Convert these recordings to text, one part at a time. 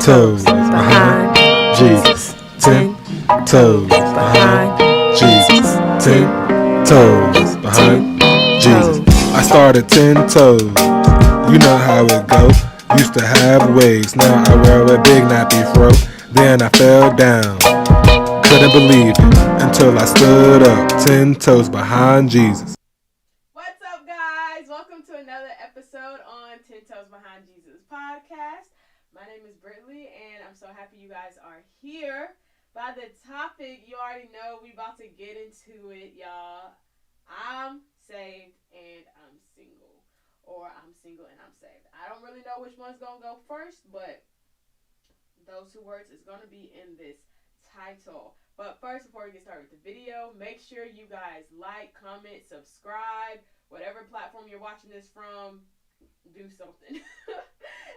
toes behind Jesus. 10 toes behind Jesus. 10 toes behind Jesus. I started 10 toes. You know how it go. Used to have waves, now I wear a big nappy fro. Then I fell down. Couldn't believe it until I stood up 10 toes behind Jesus. What's up, guys? Welcome to another episode on 10 Toes Behind Jesus podcast. My name is Brittany, and I'm so happy you guys are here. By the topic, you already know we about to get into it, y'all. I'm saved and I'm single. Or I'm single and I'm saved. I don't really know which one's going to go first, but those two words is going to be in this title. But first, before we get started with the video, make sure you guys like, comment, subscribe, whatever platform you're watching this from, do something.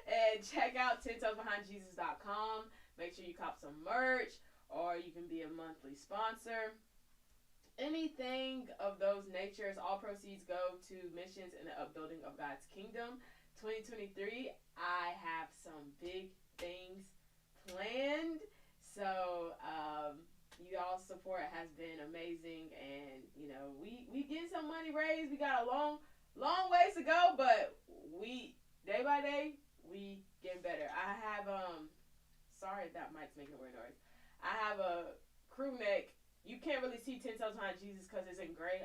And check out 10toesbehindjesus.com. Make sure you cop some merch, or you can be a monthly sponsor. Anything of those natures, all proceeds go to missions and the upbuilding of God's kingdom. 2023, I have some big things planned. So, y'all's support has been amazing, and we get some money raised. We got a long ways to go, but we day by day we getting better. I have sorry that mic's making a weird noise. I have a crew neck. You can't really see 10 toes behind Jesus because it's in gray.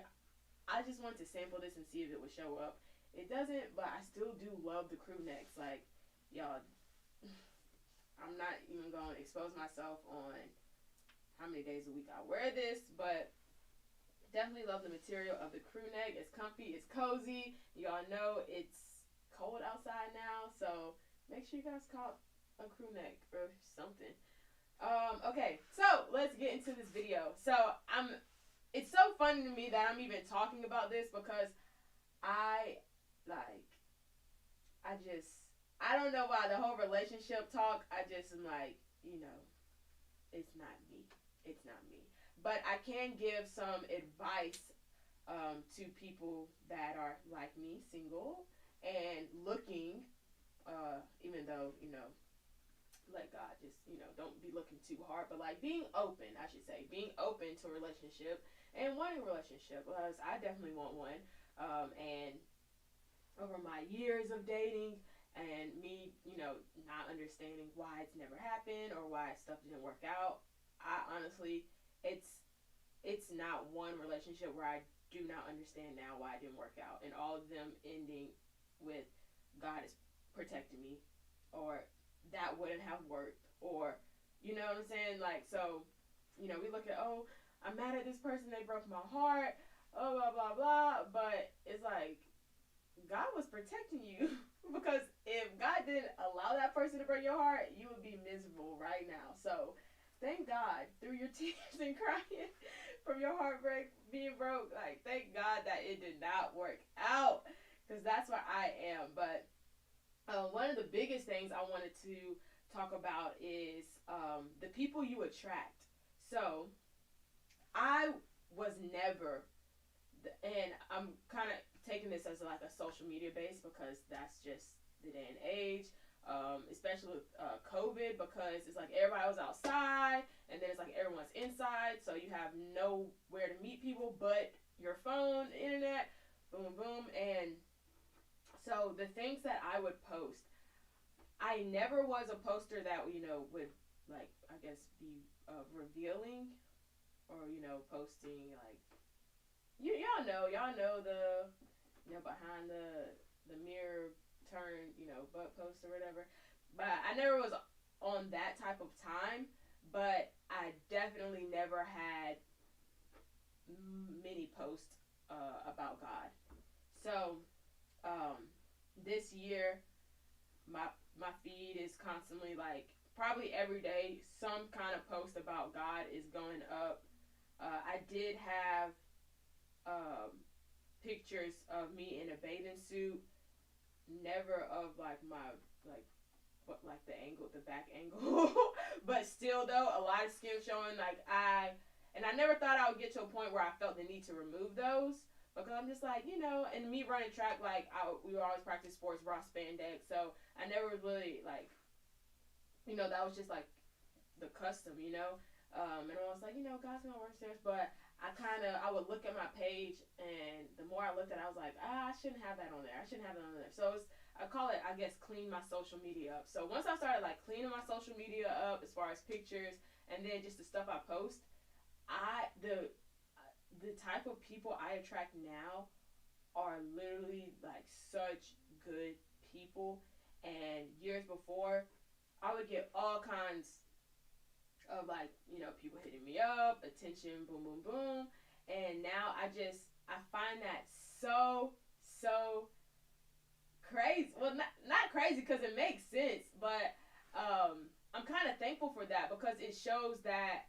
I just wanted to sample this and see if it would show up. It doesn't, but I still do love the crew necks. Like, y'all, I'm not even going to expose myself on how many days a week I wear this, but definitely love the material of the crew neck. It's comfy, it's cozy. Y'all know it's cold outside now, so make sure you guys cop a crew neck or something. Okay, so let's get into this video. So it's so funny to me that I'm even talking about this because I don't know why the whole relationship talk, I just am like, it's not me. It's not me. But I can give some advice to people that are like me, single, and looking, even though, let God just, don't be looking too hard, but like being open, I should say, being open to a relationship and wanting a relationship, because I definitely want one. And over my years of dating, and me, not understanding why it's never happened or why stuff didn't work out. I honestly, it's not one relationship where I do not understand now why it didn't work out, and all of them ending with God is protecting me, or that wouldn't have worked, or you know what I'm saying? Like, so, we look at, oh, I'm mad at this person, they broke my heart, oh, blah blah blah, but it's like God was protecting you. Because if God didn't allow that person to break your heart, you would be miserable right now. So thank God through your tears and crying from your heartbreak being broke. Like, thank God that it did not work out, because that's where I am. But one of the biggest things I wanted to talk about is the people you attract. So I was never, and I'm kind of taking this as like a social media base because that's just the day and age, especially with COVID, because it's like everybody was outside and then it's like everyone's inside, so you have nowhere to meet people but your phone, the internet, boom, boom. And so the things that I would post, I never was a poster that, would, like, I guess be revealing, or, posting like, y'all know the, behind the mirror turn, butt post or whatever. But I never was on that type of time. But I definitely never had many posts about God. So this year, my feed is constantly, like, probably every day some kind of post about God is going up. I did have pictures of me in a bathing suit, never of like my like the angle, the back angle, but still though a lot of skin showing. Like, I never thought I would get to a point where I felt the need to remove those, because I'm just like, and me running track, like we would always practice sports bra spandex, so I never really like that was just like the custom, and I was like, God's gonna work serious, but I would look at my page, and the more I looked at it, I was like, I shouldn't have that on there. I shouldn't have that on there. So I call it, I guess, clean my social media up. So once I started like cleaning my social media up as far as pictures and then just the stuff I post, the type of people I attract now are literally like such good people. And years before, I would get all kinds of like, people hitting me up, attention, boom, boom, boom. And now I find that so crazy. Well, not crazy because it makes sense, but I'm kind of thankful for that because it shows that,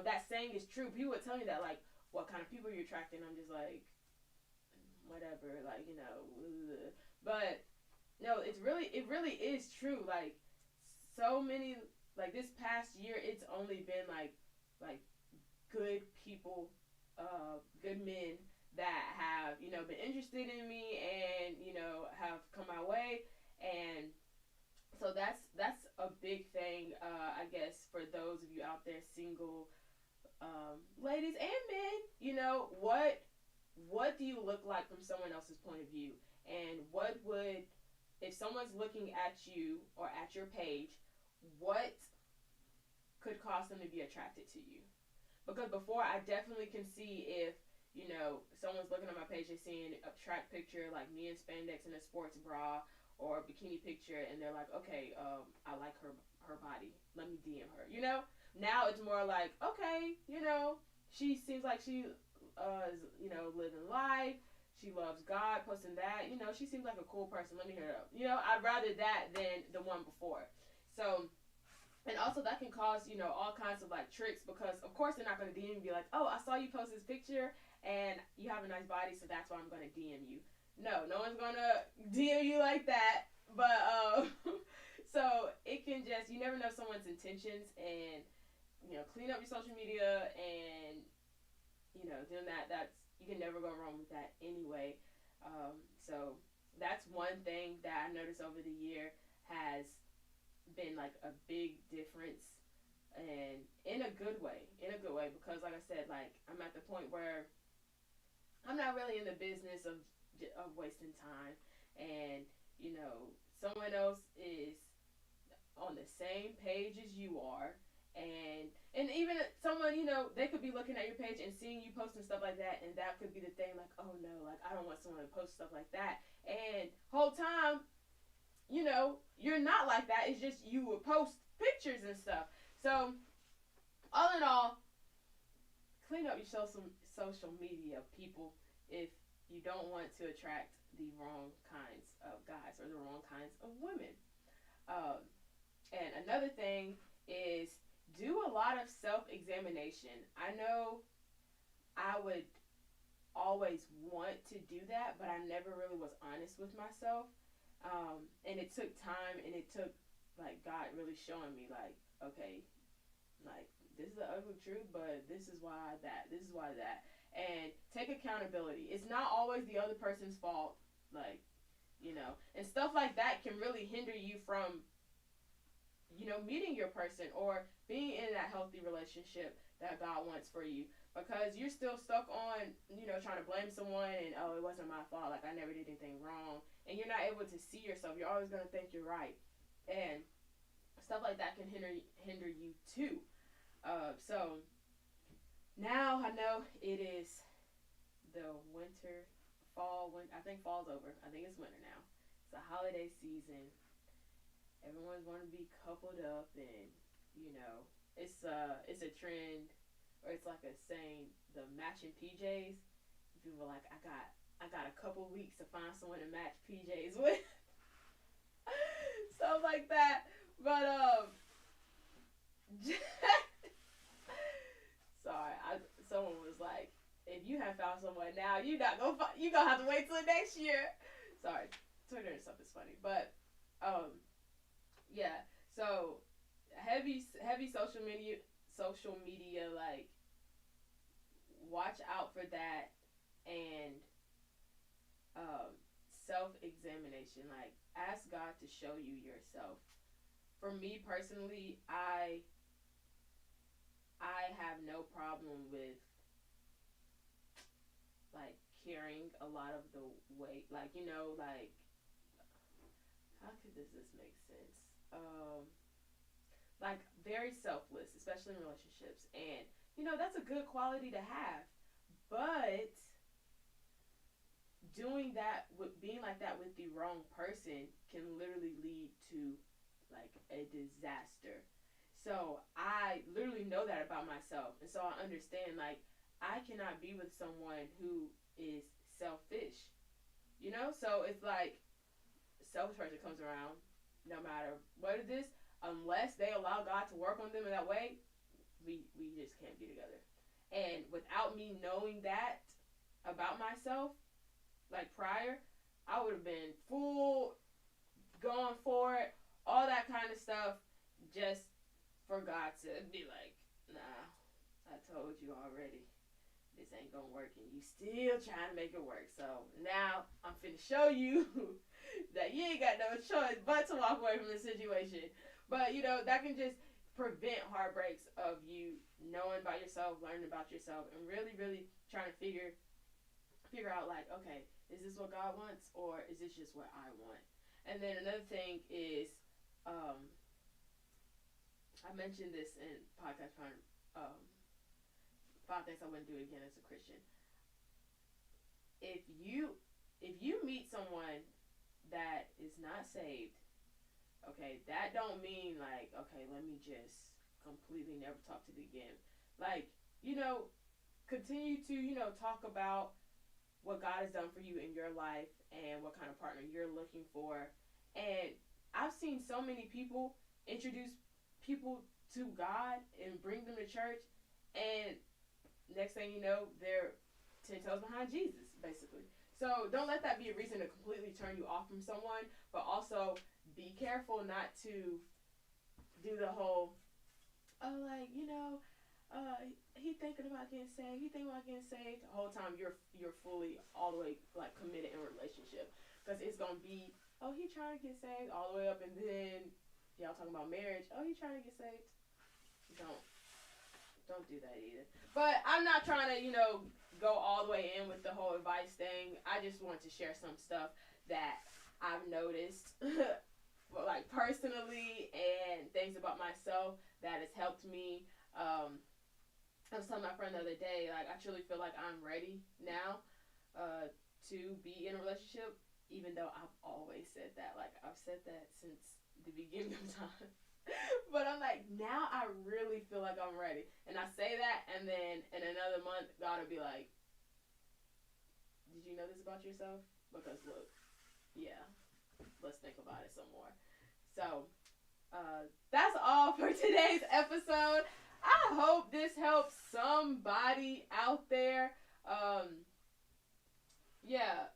that saying is true. People would tell me that, like, what kind of people you're attracting. I'm just like, whatever, like, ugh. But no, it really is true. Like, so many, like, this past year, it's only been like good people, good men that have, been interested in me and, have come my way. And so that's a big thing, I guess, for those of you out there, single, ladies and men. What do you look like from someone else's point of view? And if someone's looking at you or at your page, what could cause them to be attracted to you? Because before, I definitely can see if, someone's looking at my page, they're seeing a track picture like me in spandex in a sports bra or a bikini picture, and they're like, okay, I like her body. Let me DM her. Now it's more like, okay, she seems like she is, living life. She loves God, posting that. She seems like a cool person. Let me hear it. I'd rather that than the one before. So, and also that can cause, all kinds of like tricks because of course they're not going to DM you and be like, oh, I saw you post this picture and you have a nice body, so that's why I'm going to DM you. No one's going to DM you like that. But, so it can just, you never know someone's intentions, and, clean up your social media and, doing that's, you can never go wrong with that anyway. So that's one thing that I noticed over the year has been like a big difference, and in a good way, because like I said, like I'm at the point where I'm not really in the business of wasting time, and someone else is on the same page as you are, and even someone, they could be looking at your page and seeing you posting stuff like that, and that could be the thing, like, oh no, like I don't want someone to post stuff like that, and whole time, you're not like that. It's just you would post pictures and stuff. So, all in all, clean up your social media, people, if you don't want to attract the wrong kinds of guys or the wrong kinds of women. Um, and another thing is do a lot of self-examination. I know I would always want to do that, but I never really was honest with myself. And it took time, and it took like God really showing me like, okay, like this is the ugly truth, but this is why that, and take accountability. It's not always the other person's fault, like, and stuff like that can really hinder you from, meeting your person or being in that healthy relationship that God wants for you, because you're still stuck on, trying to blame someone and, oh, it wasn't my fault, like I never did anything wrong, and you're not able to see yourself. You're always going to think you're right, and stuff like that can hinder you too. So now I know it is the I think fall's over. I think it's winter now. It's the holiday season. Everyone's want to be coupled up, and it's a trend, or it's like a saying, the matching PJs. People are like, I got a couple weeks to find someone to match PJs with, stuff like that. But sorry, someone was like, if you have found someone now, you gonna have to wait till next year. Sorry, Twitter and stuff is funny, but yeah. So heavy social media, like, watch out for that, and self examination. Like, ask God to show you yourself. for me personally, I have no problem with like carrying a lot of the weight. Like, you know, like how could this make sense? Like very selfless, especially in relationships. And you know, that's a good quality to have. But doing that with being like that with the wrong person can literally lead to like a disaster. So I literally know that about myself, and so I understand like I cannot be with someone who is selfish, you know. So it's like selfish person comes around, no matter what it is, unless they allow God to work on them in that way, we just can't be together. And without me knowing that about myself, like prior, I would have been full going for it, all that kind of stuff, just for God to be like, nah, I told you already. This ain't gonna work, and you still trying to make it work. So now I'm finna show you that you ain't got no choice but to walk away from the situation. But you know that can just prevent heartbreaks of you knowing about yourself, learning about yourself, and really, really trying to figure out like, okay, is this what God wants, or is this just what I want? And then another thing is, um, I mentioned this in um, 5 things I wouldn't do again as a Christian. If you meet someone that is not saved, okay, that don't mean like, okay, let me just completely never talk to them again. Like, you know, continue to, you know, talk about what God has done for you in your life and what kind of partner you're looking for. And I've seen so many people introduce people to God and bring them to church, and next thing you know, they're 10 toes behind Jesus, basically. So don't let that be a reason to completely turn you off from someone, but also be careful not to do the whole, oh, like, you know, he thinking about getting saved. He thinking about getting saved. The whole time you're fully all the way like committed in a relationship, because it's gonna be, oh, he trying to get saved all the way up, and then y'all talking about marriage. Oh, he trying to get saved. Don't do that either. But I'm not trying to, you know, go all the way in with the whole advice thing. I just want to share some stuff that I've noticed, like personally, and things about myself that has helped me. I was telling my friend the other day, like, I truly feel like I'm ready now to be in a relationship, even though I've always said that. Like, I've said that since the beginning of time. But I'm like, now I really feel like I'm ready. And I say that, and then in another month, God will be like, did you know this about yourself? Because look, yeah, let's think about it some more. So, that's all for today's episode. I hope this helps somebody out there. Yeah,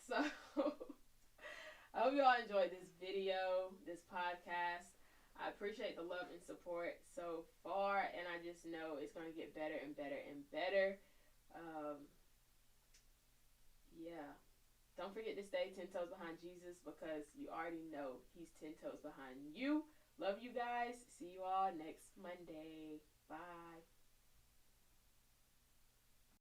so I hope you all enjoyed this video, this podcast. I appreciate the love and support so far, and I just know it's going to get better and better and better. Yeah. Don't forget to stay 10 toes behind Jesus, because you already know he's 10 toes behind you. Love you guys. See you all next Monday. Bye.